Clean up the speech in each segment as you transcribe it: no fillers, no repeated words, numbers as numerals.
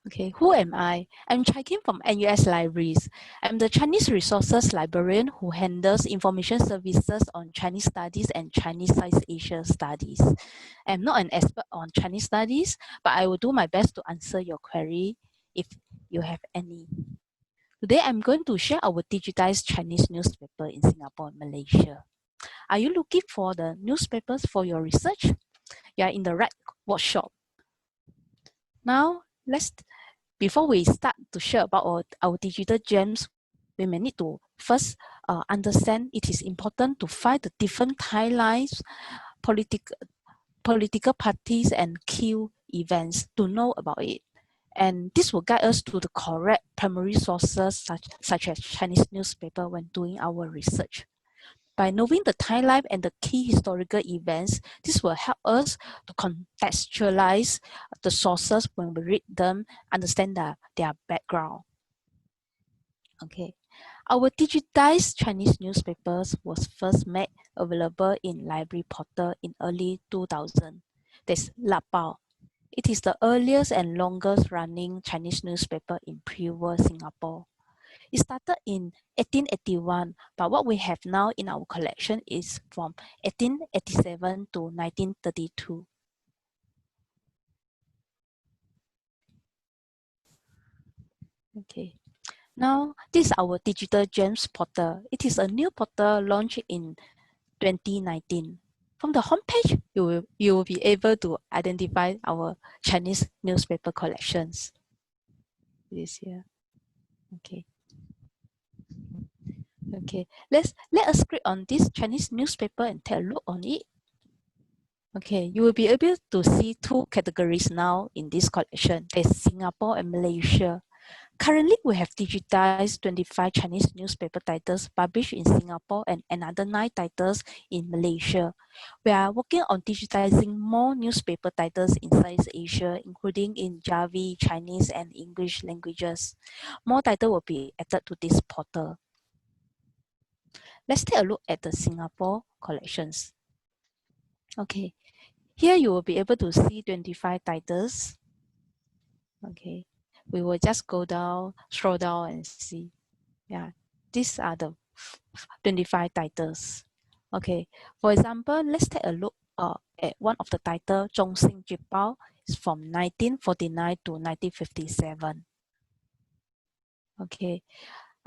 Okay, who am I? I'm checking from NUS Libraries. I'm the Chinese Resources Librarian who handles information services on Chinese studies and Chinese South Asia studies. I'm not an expert on Chinese studies, but I will do my best to answer your query if you have any. Today, I'm going to share our digitized Chinese newspaper in Singapore and Malaysia. Are you looking for the newspapers for your research? You are in the right workshop. Now, before we start to share about our digital gems, we may need to first understand it is important to find the different timelines, political parties, and key events to know about it. And this will guide us to the correct primary sources such as Chinese newspaper when doing our research. By knowing the timeline and the key historical events, this will help us to contextualize the sources when we read them, understand their background. Okay, our digitized Chinese newspapers was first made available in library portal in early 2000. That's Lapao. It is the earliest and longest running Chinese newspaper in pre-war Singapore. It started in 1881, but what we have now in our collection is from 1887 to 1932. Okay. Now, this is our Digital Gems portal. It is a new portal launched in 2019. From the homepage, you will be able to identify our Chinese newspaper collections. This here. Okay. Okay. Let us click on this Chinese newspaper and take a look on it. Okay, you will be able to see two categories now in this collection. There's Singapore and Malaysia. Currently, we have digitized 25 Chinese newspaper titles published in Singapore and another 9 titles in Malaysia. We are working on digitizing more newspaper titles in South Asia, including in Javi, Chinese, and English languages. More titles will be added to this portal. Let's take a look at the Singapore collections. Okay, here you will be able to see 25 titles. Okay, we will just go down, scroll down and see. Yeah, these are the 25 titles. Okay, for example, let's take a look at one of the title, Zhongxing Jibao, is from 1949 to 1957. Okay,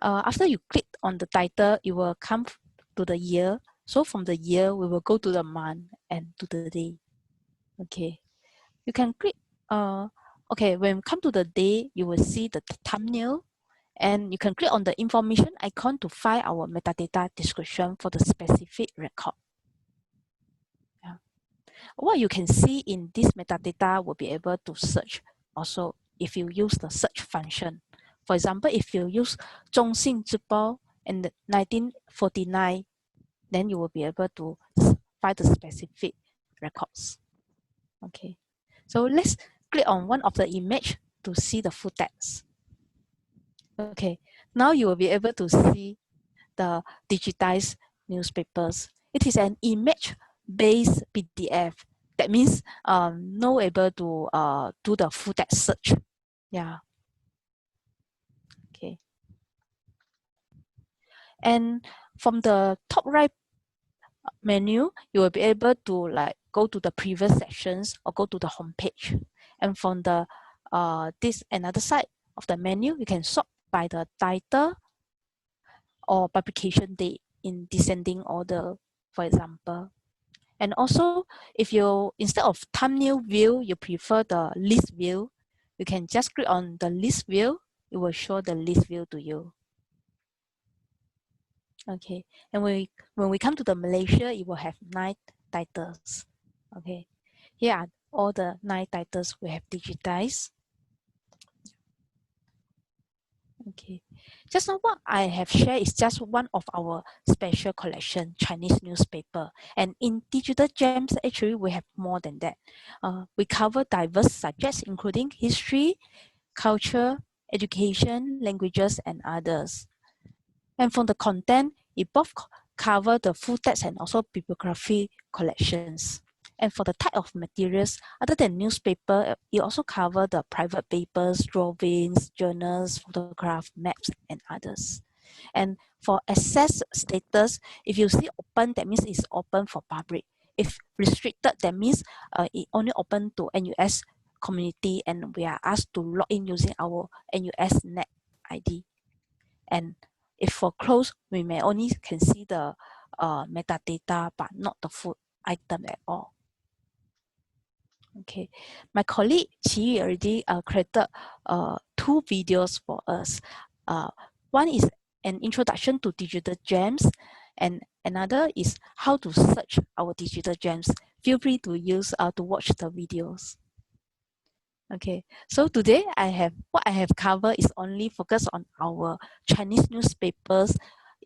after you click on the title, it will come to the year. So from the year, we will go to the month and to the day. Okay, you can click, okay, when we come to the day, you will see the thumbnail and you can click on the information icon to find our metadata description for the specific record. Yeah. What you can see in this metadata will be able to search also if you use the search function. For example, if you use 中信之报 in 1949, then you will be able to find the specific records. Okay, so let's click on one of the image to see the full text. Okay, now you will be able to see the digitized newspapers. It is an image-based PDF. That means no able to do the full text search. Yeah. Okay. And from the top right menu, you will be able to like go to the previous sections or go to the home page. And from the this another side of the menu, you can sort by the title or publication date in descending order, for example. And also, if you, instead of thumbnail view, you prefer the list view, you can just click on the list view. It will show the list view to you. Okay, and when we come to the Malaysia, it will have 9 titles. Okay, here are all the 9 titles we have digitized. Okay, just now what I have shared is just one of our special collection, Chinese newspaper. And in Digital Gems, actually, we have more than that. We cover diverse subjects, including history, culture, education, languages, and others. And from the content, it both cover the full text and also bibliography collections. And for the type of materials, other than newspaper, it also covers the private papers, drawings, journals, photograph, maps, and others. And for access status, if you see open, that means it's open for public. If restricted, that means it only open to NUS community, and we are asked to log in using our NUS net ID. And if for closed, we may only can see the metadata, but not the full item at all. Okay, my colleague Qi already created 2 videos for us. One is an introduction to digital gems, and another is how to search our digital gems. Feel free to use to watch the videos. Okay, so today what I have covered is only focused on our Chinese newspapers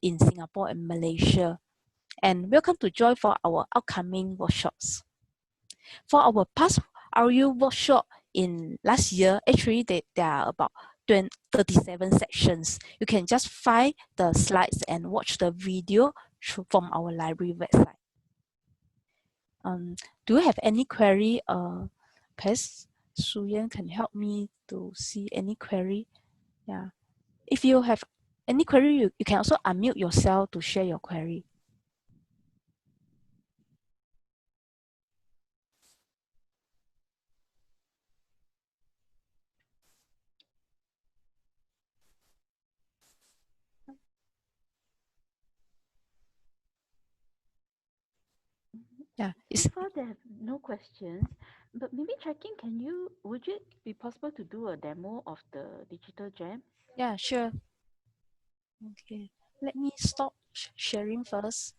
in Singapore and Malaysia. And welcome to join for our upcoming workshops. For our past RU workshop in last year, actually there are about 37 sections. You can just find the slides and watch the video from our library website. Do you have any query? Perhaps Suyan can help me to see any query. Yeah. If you have any query, you can also unmute yourself to share your query. Yeah. So far, they have no questions, but maybe checking, would it be possible to do a demo of the digital gem? Yeah, sure. Okay. Let me stop sharing first.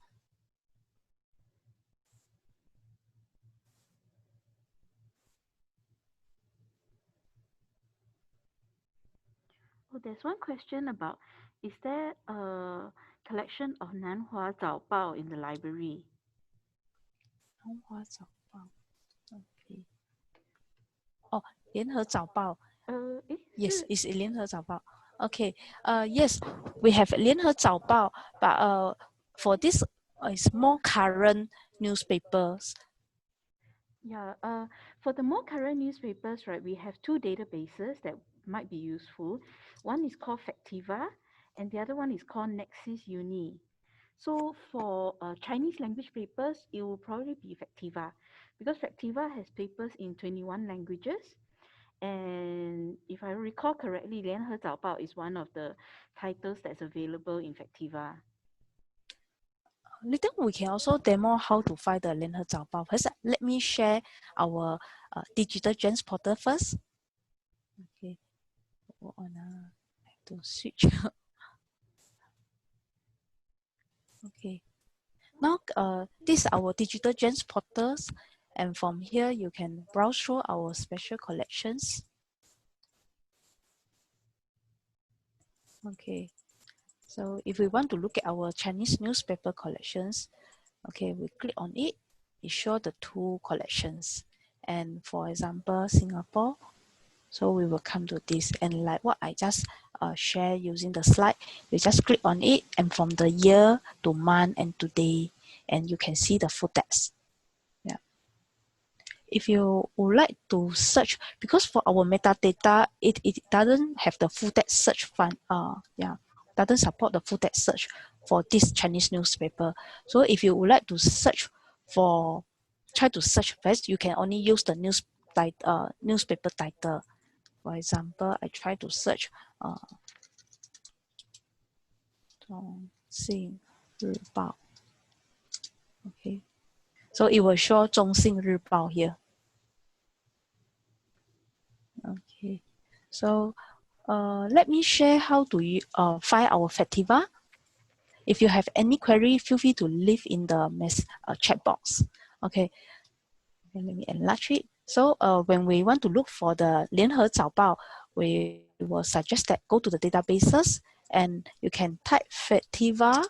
Oh, there's one question about, is there a collection of Nanhua Zaobao in the library? 中华早报 ，OK。哦，联合早报 ，yes, is 联合早报。Okay, yes, we have 联合早报, but for this is more current newspapers. Yeah, for the more current newspapers, right, we have 2 databases that might be useful. One is called Factiva, and the other one is called Nexis Uni. So for Chinese language papers, it will probably be Factiva, because Factiva has papers in 21 languages. And if I recall correctly, 联合早报 is one of the titles that's available in Factiva. Later we can also demo how to find the 联合早报. First, let me share our digital gems portal first. Okay, hold on, I have to switch. Okay. Now, this is our digital gems portals, and from here you can browse through our special collections. Okay, so if we want to look at our Chinese newspaper collections, okay, we click on it, it shows the 2 collections. And for example, Singapore, so we will come to this, and like what I just share using the slide, you just click on it, and from the year to month and to day, and you can see the full text. Yeah. If you would like to search, because for our metadata, it doesn't have the full text search fund. Doesn't support the full text search for this Chinese newspaper. So if you would like to search for, try to search first, you can only use the newspaper title. For example, I try to search 中信日报. Okay, so it will show 中信日报 here. Okay, so let me share how to find our Factiva. If you have any query, feel free to leave in the chat box. Okay, let me enlarge it. So when we want to look for the 联合早报, we will suggest that go to the databases and you can type Factiva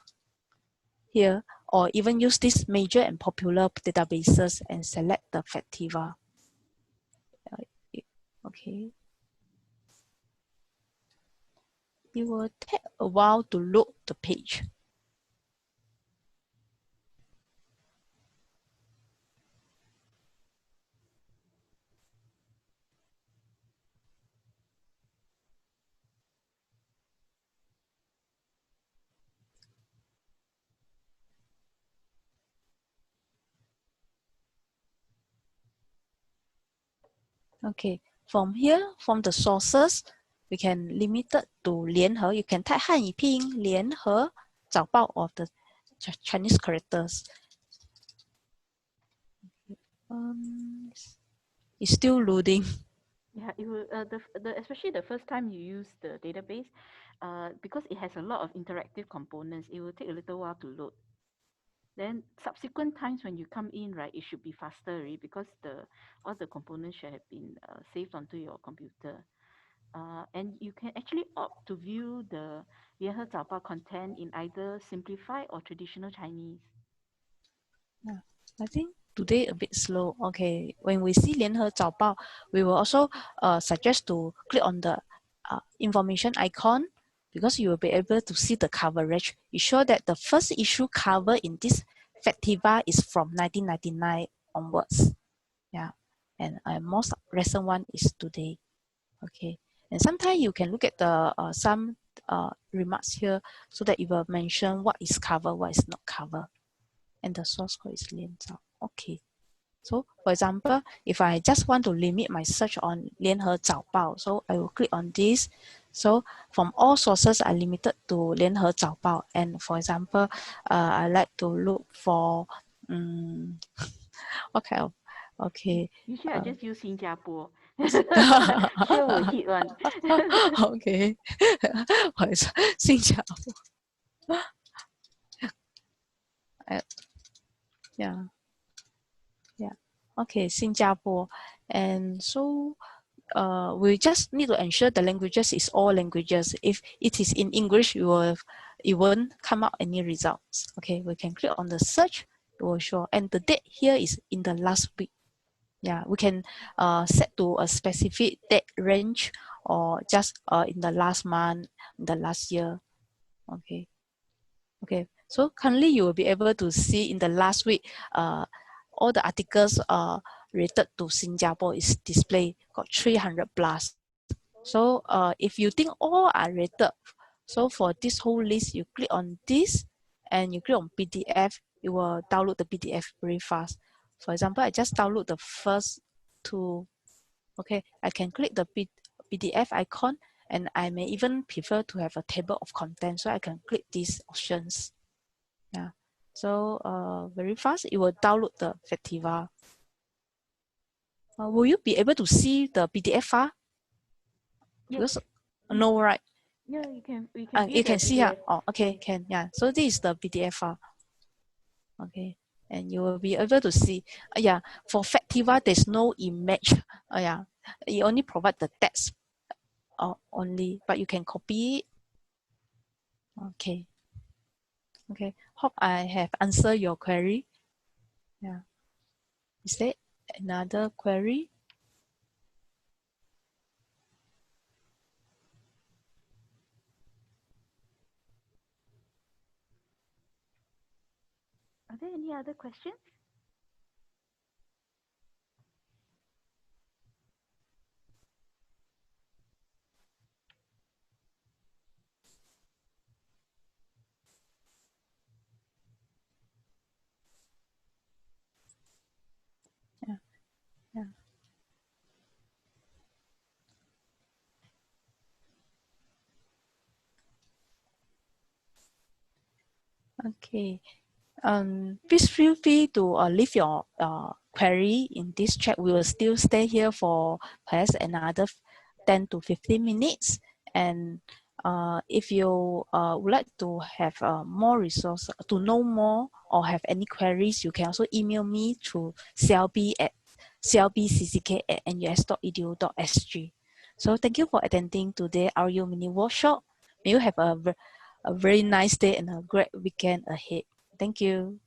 here, or even use these major and popular databases and select the Factiva. Okay. It will take a while to load the page. Okay, from here, from the sources, we can limit it to 联合. You can type 汉语拼音联合早报 of the Chinese characters. It's still loading. Yeah, it will, especially the first time you use the database, because it has a lot of interactive components, it will take a little while to load. Then subsequent times when you come in, right, it should be faster, right? Because all the components should have been saved onto your computer. And you can actually opt to view the 联合早报 content in either simplified or traditional Chinese. Yeah, I think today a bit slow. Okay, when we see 联合早报, we will also suggest to click on the information icon because you will be able to see the coverage. You show that the first issue cover in this Factiva is from 1999 onwards. Yeah, and most recent one is today. Okay, and sometimes you can look at the some remarks here so that it will mention what is covered, what is not covered, and the source code is 联早. Okay. So for example, if I just want to limit my search on 联合早报, so I will click on this. So from all sources, I limited to 联合早报. And for example, I like to look for, okay, okay. Usually I just use 新加坡. Sure will hit one. Okay. 新加坡. Yeah. Yeah. Okay, 新加坡. And so we just need to ensure the languages is all languages. If it is in English, it won't come out any results. Okay, we can click on the search, it will show. And the date here is in the last week. Yeah, we can set to a specific date range or just in the last month, in the last year. Okay. Okay, so currently you will be able to see in the last week, all the articles related to Singapore is displayed, got 300 plus. So if you think all are rated, so for this whole list, you click on this and you click on PDF, it will download the PDF very fast. For example, I just download the first two. Okay, I can click the PDF icon and I may even prefer to have a table of contents, so I can click these options. Yeah, so very fast, it will download the Factiva. Will you be able to see the PDF file? Yes. Because no, right? Yeah, we can view You the can see here. PDF. Oh, okay, can. Yeah, so this is the PDF file. Okay, and you will be able to see. Yeah, for Factiva, there's no image. Yeah, it only provide the text only, but you can copy it. Okay. Okay, hope I have answered your query. Yeah. Is there another query? Are there any other questions? Yeah. Yeah. Okay. Please feel free to leave your query in this chat. We will still stay here for perhaps another 10 to 15 minutes. And if you would like to have more resources, to know more or have any queries, you can also email me through clbcck@nus.edu.sg. So thank you for attending today RU mini workshop. May you have a very nice day and a great weekend ahead. Thank you.